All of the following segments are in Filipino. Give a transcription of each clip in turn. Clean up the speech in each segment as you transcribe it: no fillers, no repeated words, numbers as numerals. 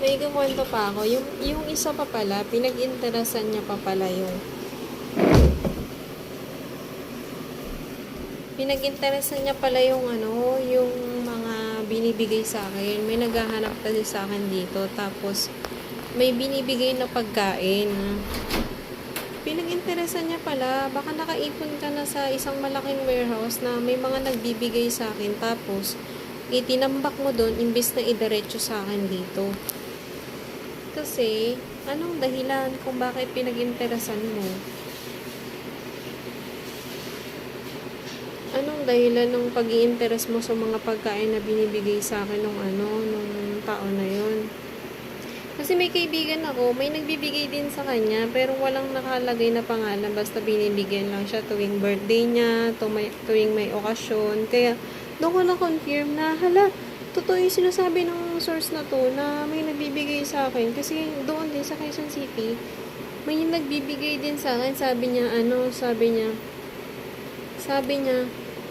may kukwento pa ako. Yung isa pa pala, pinag-interesan niya pa pala yung yung mga binibigay sa akin. May naghahanap kasi sa akin dito. Tapos, may binibigay na pagkain. Pinag-interesan niya pala, baka nakaipon ka na sa isang malaking warehouse na may mga nagbibigay sa akin. Tapos, itinambak mo doon, imbis na idiretso sa akin dito. Kasi, anong dahilan kung bakit pinag-interesan mo? Anong dahilan ng pag-i-interest mo sa mga pagkain na binibigay sa akin nung tao na yon? Kasi may kaibigan ako, may nagbibigay din sa kanya, pero walang nakalagay na pangalan, basta binibigyan lang siya tuwing birthday niya, tuwing may okasyon. Kaya, doon ko na-confirm na, hala, totoo yung sinasabi ng source na to, na may nagbibigay sa akin. Kasi doon din sa Quezon City, may nagbibigay din sa akin, sabi niya,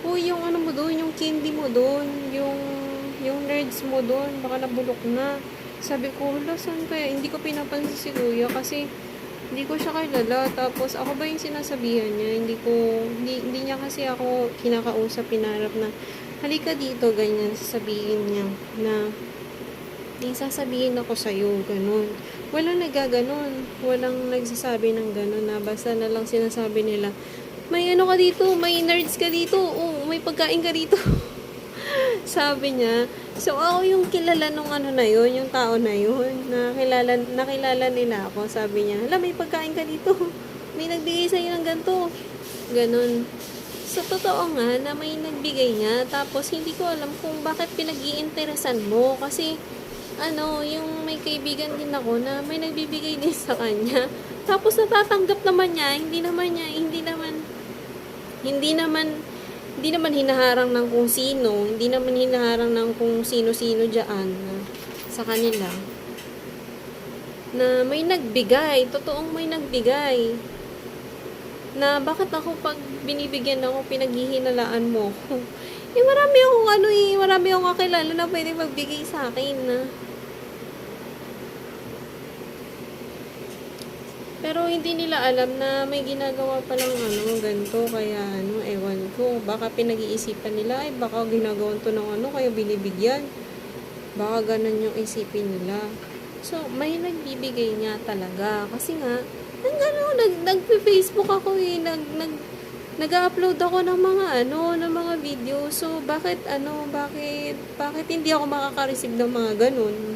yung ano mo doon, yung candy mo doon, yung nerds mo doon, baka nabulok na. Sabi ko, hala, saan kaya? Hindi ko pinapansin si kuya kasi hindi ko siya kilala. Tapos, ako ba yung sinasabihan niya? Hindi niya kasi ako kinakausap, pinarap na, halika dito, ganyan, sasabihin niya na, sasabihin ako sa'yo, ganun. Walang nagaganon. Walang nagsasabi ng ganun na basta na lang sinasabi nila, may ano ka dito, may nerds ka dito, may pagkain ka dito. Sabi niya. So, ako yung kilala nung ano na yun, yung tao na yun, nakilala nila ako. Sabi niya, hala, may pagkain ka dito. May nagbigay sa'yo ng ganito. Ganun. So, totoo nga na may nagbigay niya. Tapos, hindi ko alam kung bakit pinag-iinteresan mo. Kasi, yung may kaibigan din ako na may nagbibigay din sa kanya. Tapos, natatanggap naman niya, hindi naman hinaharang ng kung sino, hindi naman hinaharang ng kung sino-sino diyan sa kanila. Na may nagbigay, totoong may nagbigay. Na bakit ako pag binibigyan ako, pinaghihinalaan mo ko. Marami akong kakilala na pwede magbigay sa akin na. Pero hindi nila alam na may ginagawa palang ganito, kaya ewan ko, baka pinag-iisipan nila, baka ginagawa to ng kaya binibigyan. Baka ganun yung isipin nila. So, may nagbibigay niya talaga. Kasi nga, nag-Facebook ako nag-upload ako ng mga video. So, bakit hindi ako makaka-receive ng mga ganun?